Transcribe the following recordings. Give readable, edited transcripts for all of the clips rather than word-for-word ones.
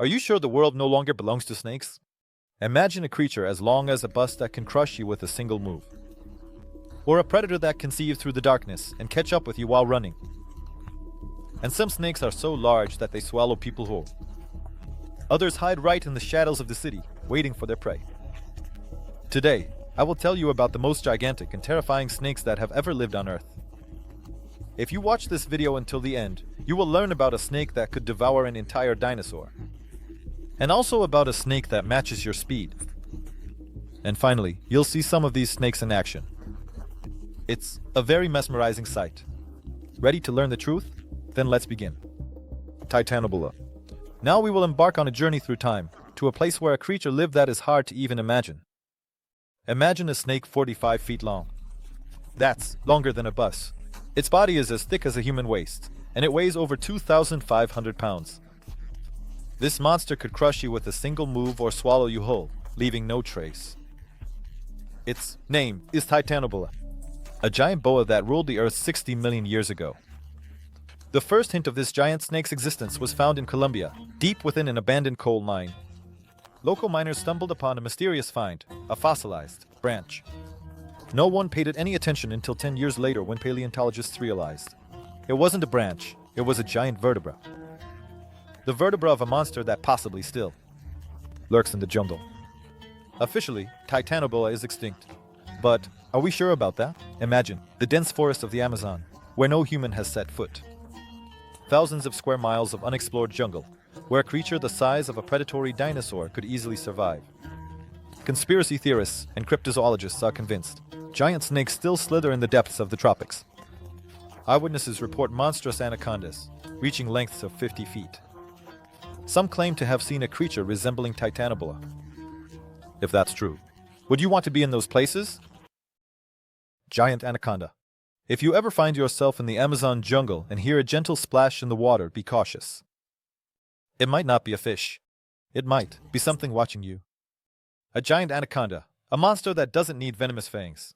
Are you sure the world no longer belongs to snakes? Imagine a creature as long as a bus that can crush you with a single move. Or a predator that can see you through the darkness and catch up with you while running. And some snakes are so large that they swallow people whole. Others hide right in the shadows of the city, waiting for their prey. Today, I will tell you about the most gigantic and terrifying snakes that have ever lived on Earth. If you watch this video until the end, you will learn about a snake that could devour an entire dinosaur. And also about a snake that matches your speed. And finally, you'll see some of these snakes in action. It's a very mesmerizing sight. Ready to learn the truth? Then let's begin. Titanoboa. Now we will embark on a journey through time, to a place where a creature lived that is hard to even imagine. Imagine a snake 45 feet long. That's longer than a bus. Its body is as thick as a human waist, and it weighs over 2,500 pounds. This monster could crush you with a single move or swallow you whole, leaving no trace. Its name is Titanoboa, a giant boa that ruled the Earth 60 million years ago. The first hint of this giant snake's existence was found in Colombia, deep within an abandoned coal mine. Local miners stumbled upon a mysterious find, a fossilized branch. No one paid it any attention until 10 years later when paleontologists realized. It wasn't a branch, it was a giant vertebra. The vertebra of a monster that possibly still lurks in the jungle. Officially, Titanoboa is extinct. But are we sure about that? Imagine the dense forest of the Amazon, where no human has set foot. Thousands of square miles of unexplored jungle, where a creature the size of a predatory dinosaur could easily survive. Conspiracy theorists and cryptozoologists are convinced giant snakes still slither in the depths of the tropics. Eyewitnesses report monstrous anacondas, reaching lengths of 50 feet. Some claim to have seen a creature resembling Titanoboa. If that's true, would you want to be in those places? Giant anaconda. If you ever find yourself in the Amazon jungle and hear a gentle splash in the water, be cautious. It might not be a fish. It might be something watching you. A giant anaconda, a monster that doesn't need venomous fangs.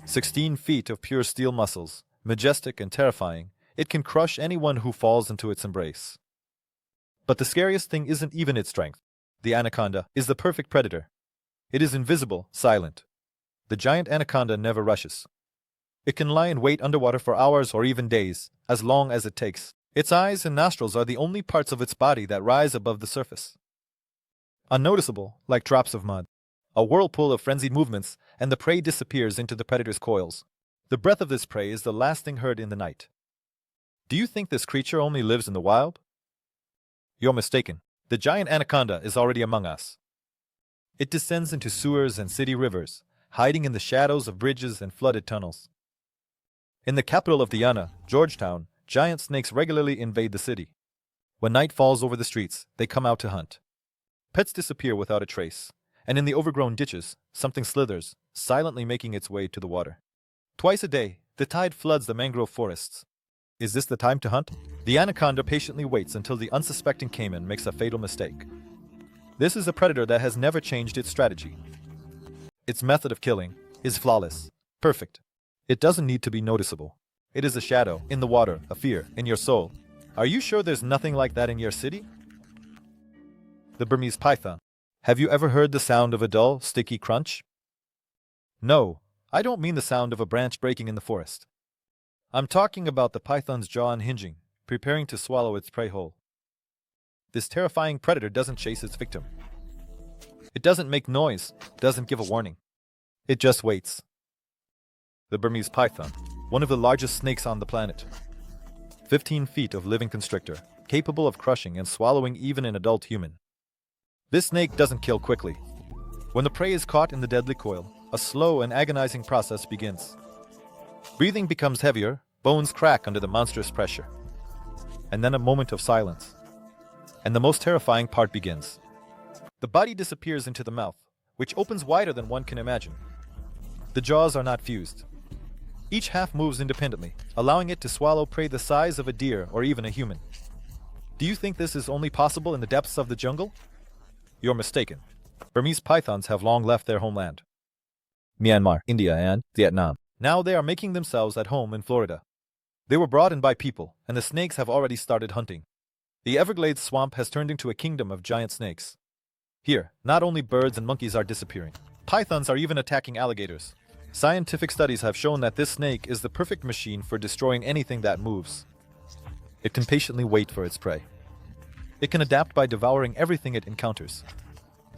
16 feet of pure steel muscles, majestic and terrifying, it can crush anyone who falls into its embrace. But the scariest thing isn't even its strength. The anaconda is the perfect predator. It is invisible, silent. The giant anaconda never rushes. It can lie in wait underwater for hours or even days, as long as it takes. Its eyes and nostrils are the only parts of its body that rise above the surface. Unnoticeable, like drops of mud. A whirlpool of frenzied movements, and the prey disappears into the predator's coils. The breath of this prey is the last thing heard in the night. Do you think this creature only lives in the wild? You're mistaken. The giant anaconda is already among us. It descends into sewers and city rivers, hiding in the shadows of bridges and flooded tunnels. In the capital of Guyana, Georgetown, giant snakes regularly invade the city. When night falls over the streets, they come out to hunt. Pets disappear without a trace, and in the overgrown ditches, something slithers, silently making its way to the water. Twice a day, the tide floods the mangrove forests. Is this the time to hunt? The anaconda patiently waits until the unsuspecting caiman makes a fatal mistake. This is a predator that has never changed its strategy. Its method of killing is flawless, perfect. It doesn't need to be noticeable. It is a shadow, in the water, a fear, in your soul. Are you sure there's nothing like that in your city? The Burmese python. Have you ever heard the sound of a dull, sticky crunch? No, I don't mean the sound of a branch breaking in the forest. I'm talking about the python's jaw unhinging, preparing to swallow its prey whole. This terrifying predator doesn't chase its victim. It doesn't make noise, doesn't give a warning. It just waits. The Burmese python, one of the largest snakes on the planet. 15 feet of living constrictor, capable of crushing and swallowing even an adult human. This snake doesn't kill quickly. When the prey is caught in the deadly coil, a slow and agonizing process begins. Breathing becomes heavier, bones crack under the monstrous pressure. And then a moment of silence. And the most terrifying part begins. The body disappears into the mouth, which opens wider than one can imagine. The jaws are not fused. Each half moves independently, allowing it to swallow prey the size of a deer or even a human. Do you think this is only possible in the depths of the jungle? You're mistaken. Burmese pythons have long left their homeland. Myanmar, India, and Vietnam. Now they are making themselves at home in Florida. They were brought in by people, and the snakes have already started hunting. The Everglades swamp has turned into a kingdom of giant snakes. Here, not only birds and monkeys are disappearing, pythons are even attacking alligators. Scientific studies have shown that this snake is the perfect machine for destroying anything that moves. It can patiently wait for its prey. It can adapt by devouring everything it encounters.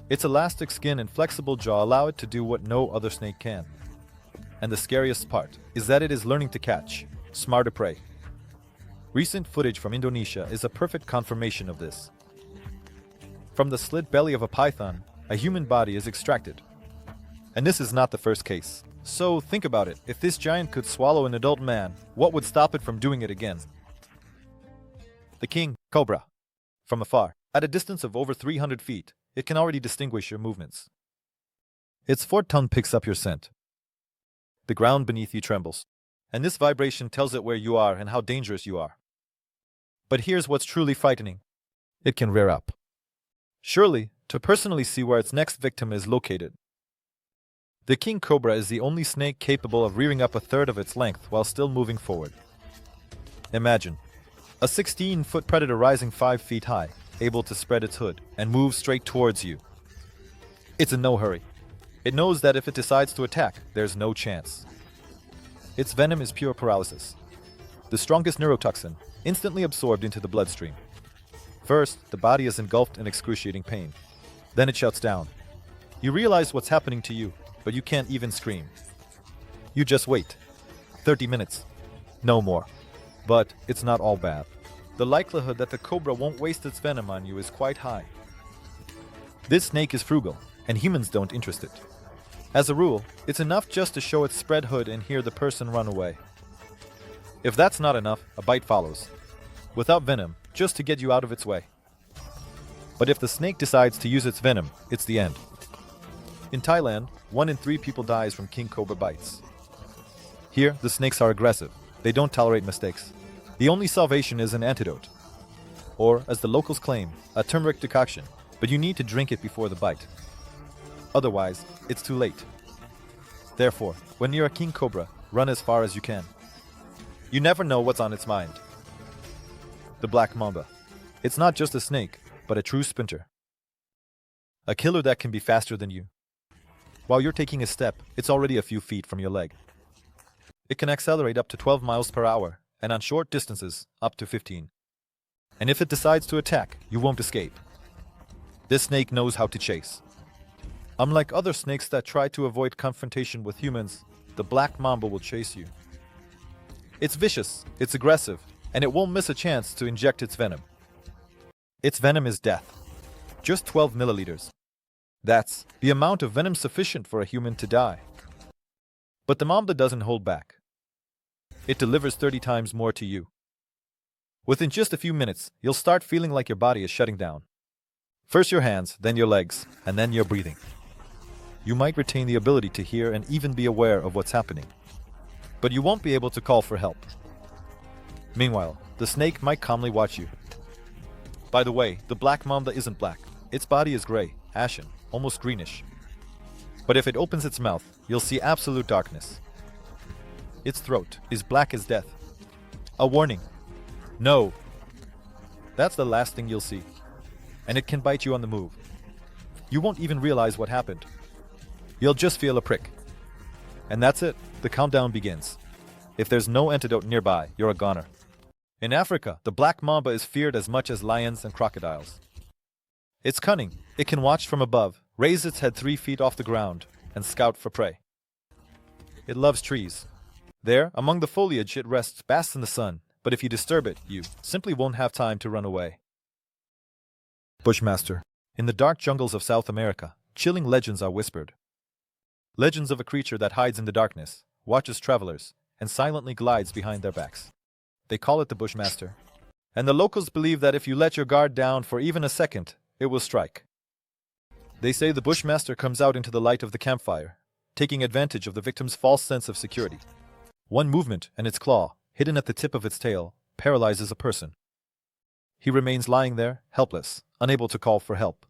Its elastic skin and flexible jaw allow it to do what no other snake can. And the scariest part is that it is learning to catch smarter prey. Recent footage from Indonesia is a perfect confirmation of this. From the slit belly of a python, a human body is extracted. And this is not the first case. So think about it. If this giant could swallow an adult man, what would stop it from doing it again? The king cobra. From afar, at a distance of over 300 feet, it can already distinguish your movements. Its forked tongue picks up your scent. The ground beneath you trembles, and this vibration tells it where you are and how dangerous you are. But here's what's truly frightening. It can rear up. Surely, to personally see where its next victim is located. The king cobra is the only snake capable of rearing up a third of its length while still moving forward. Imagine a 16-foot predator rising 5 feet high, able to spread its hood and move straight towards you. It's in no hurry. It knows that if it decides to attack, there's no chance. Its venom is pure paralysis, the strongest neurotoxin, instantly absorbed into the bloodstream. First, the body is engulfed in excruciating pain. Then it shuts down. You realize what's happening to you, but you can't even scream. You just wait. 30 minutes. No more. But it's not all bad. The likelihood that the cobra won't waste its venom on you is quite high. This snake is frugal, and humans don't interest it. As a rule, it's enough just to show its spread hood and hear the person run away. If that's not enough, a bite follows. Without venom, just to get you out of its way. But if the snake decides to use its venom, it's the end. In Thailand, 1 in 3 people dies from king cobra bites. Here, the snakes are aggressive. They don't tolerate mistakes. The only salvation is an antidote. Or, as the locals claim, a turmeric decoction, but you need to drink it before the bite. Otherwise, it's too late. Therefore, when near a king cobra, run as far as you can. You never know what's on its mind. The black mamba. It's not just a snake, but a true sprinter. A killer that can be faster than you. While you're taking a step, it's already a few feet from your leg. It can accelerate up to 12 miles per hour, and on short distances, up to 15. And if it decides to attack, you won't escape. This snake knows how to chase. Unlike other snakes that try to avoid confrontation with humans, the black mamba will chase you. It's vicious, it's aggressive, and it won't miss a chance to inject its venom. Its venom is death. Just 12 milliliters. That's the amount of venom sufficient for a human to die. But the mamba doesn't hold back. It delivers 30 times more to you. Within just a few minutes, you'll start feeling like your body is shutting down. First your hands, then your legs, and then your breathing. You might retain the ability to hear and even be aware of what's happening. But you won't be able to call for help. Meanwhile, the snake might calmly watch you. By the way, the black mamba isn't black. Its body is gray, ashen, almost greenish. But if it opens its mouth, you'll see absolute darkness. Its throat is black as death. A warning. No. That's the last thing you'll see. And it can bite you on the move. You won't even realize what happened. You'll just feel a prick. And that's it. The countdown begins. If there's no antidote nearby, you're a goner. In Africa, the black mamba is feared as much as lions and crocodiles. It's cunning. It can watch from above, raise its head 3 feet off the ground, and scout for prey. It loves trees. There, among the foliage, it rests, basks in the sun, but if you disturb it, you simply won't have time to run away. Bushmaster. In the dark jungles of South America, chilling legends are whispered. Legends of a creature that hides in the darkness, watches travelers, and silently glides behind their backs. They call it the Bushmaster. And the locals believe that if you let your guard down for even a second, it will strike. They say the Bushmaster comes out into the light of the campfire, taking advantage of the victim's false sense of security. One movement, and its claw, hidden at the tip of its tail, paralyzes a person. He remains lying there, helpless, unable to call for help.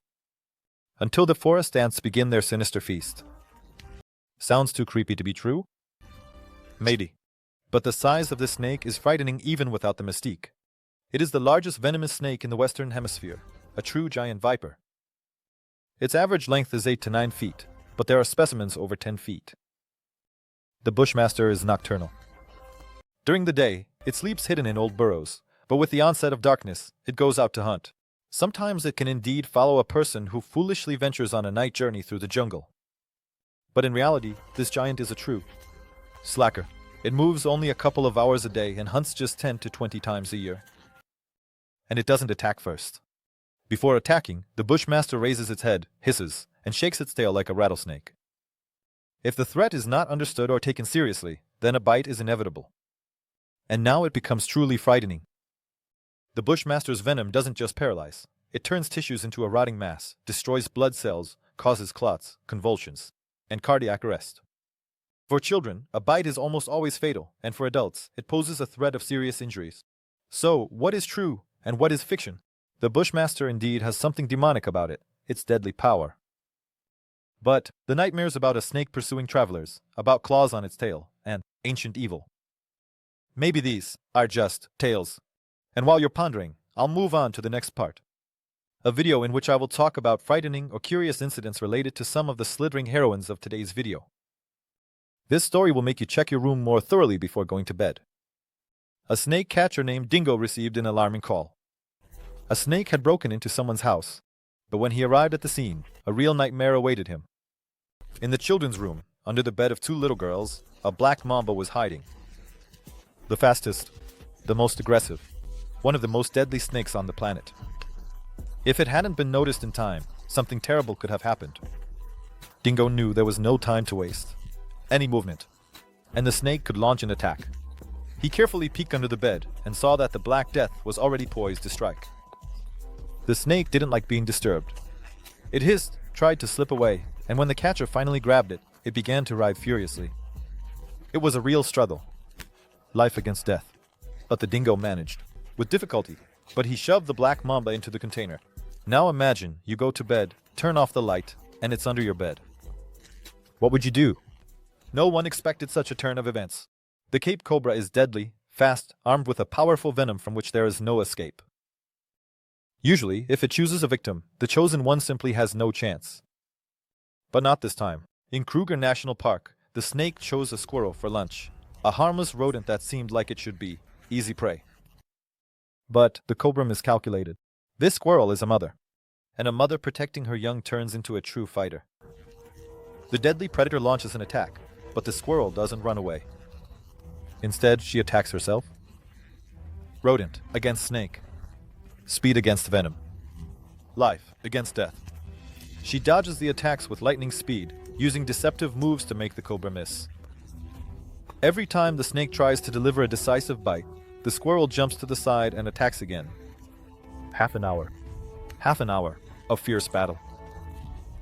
Until the forest ants begin their sinister feast. Sounds too creepy to be true? Maybe. But the size of this snake is frightening even without the mystique. It is the largest venomous snake in the Western Hemisphere, a true giant viper. Its average length is 8 to 9 feet, but there are specimens over 10 feet. The Bushmaster is nocturnal. During the day, it sleeps hidden in old burrows, but with the onset of darkness, it goes out to hunt. Sometimes it can indeed follow a person who foolishly ventures on a night journey through the jungle. But in reality, this giant is a true slacker. It moves only a couple of hours a day and hunts just 10 to 20 times a year. And it doesn't attack first. Before attacking, the Bushmaster raises its head, hisses, and shakes its tail like a rattlesnake. If the threat is not understood or taken seriously, then a bite is inevitable. And now it becomes truly frightening. The Bushmaster's venom doesn't just paralyze. It turns tissues into a rotting mass, destroys blood cells, causes clots, convulsions, and cardiac arrest. For children, a bite is almost always fatal, and for adults, it poses a threat of serious injuries. So, what is true and what is fiction? The Bushmaster indeed has something demonic about it, its deadly power. But the nightmares about a snake pursuing travelers, about claws on its tail, and ancient evil. Maybe these are just tales. And while you're pondering, I'll move on to the next part. A video in which I will talk about frightening or curious incidents related to some of the slithering heroines of today's video. This story will make you check your room more thoroughly before going to bed. A snake catcher named Dingo received an alarming call. A snake had broken into someone's house, but when he arrived at the scene, a real nightmare awaited him. In the children's room, under the bed of two little girls, a black mamba was hiding. The fastest, the most aggressive, one of the most deadly snakes on the planet. If it hadn't been noticed in time, something terrible could have happened. Dingo knew there was no time to waste. Any movement, and the snake could launch an attack. He carefully peeked under the bed and saw that the Black Death was already poised to strike. The snake didn't like being disturbed. It hissed, tried to slip away, and when the catcher finally grabbed it, it began to writhe furiously. It was a real struggle. Life against death. But the dingo managed. With difficulty, but he shoved the black mamba into the container. Now imagine you go to bed, turn off the light, and it's under your bed. What would you do? No one expected such a turn of events. The Cape Cobra is deadly, fast, armed with a powerful venom from which there is no escape. Usually, if it chooses a victim, the chosen one simply has no chance. But not this time. In Kruger National Park, the snake chose a squirrel for lunch, a harmless rodent that seemed like it should be easy prey. But the cobra miscalculated. This squirrel is a mother, and a mother protecting her young turns into a true fighter. The deadly predator launches an attack, but the squirrel doesn't run away. Instead, she attacks herself. Rodent against snake. Speed against venom. Life against death. She dodges the attacks with lightning speed, using deceptive moves to make the cobra miss. Every time the snake tries to deliver a decisive bite, the squirrel jumps to the side and attacks again. Half an hour of fierce battle.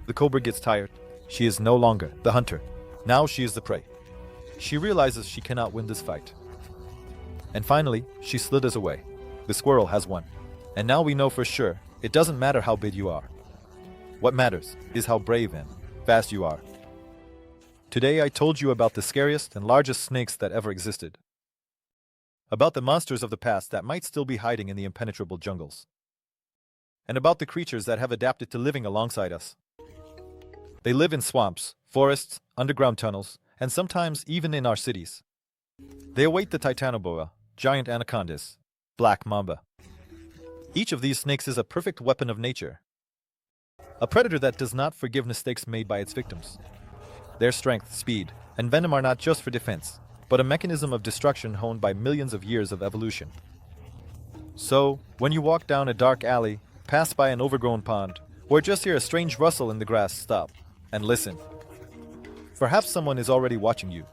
The cobra gets tired. She is no longer the hunter. Now she is the prey. She realizes she cannot win this fight. And finally, she slithers away. The squirrel has won. And now we know for sure, it doesn't matter how big you are. What matters is how brave and fast you are. Today I told you about the scariest and largest snakes that ever existed. About the monsters of the past that might still be hiding in the impenetrable jungles. And about the creatures that have adapted to living alongside us. They live in swamps, forests, underground tunnels, and sometimes even in our cities. They await the titanoboa, giant anacondas, black mamba. Each of these snakes is a perfect weapon of nature. A predator that does not forgive mistakes made by its victims. Their strength, speed, and venom are not just for defense, but a mechanism of destruction honed by millions of years of evolution. So, when you walk down a dark alley, pass by an overgrown pond, or just hear a strange rustle in the grass, stop and listen. Perhaps someone is already watching you,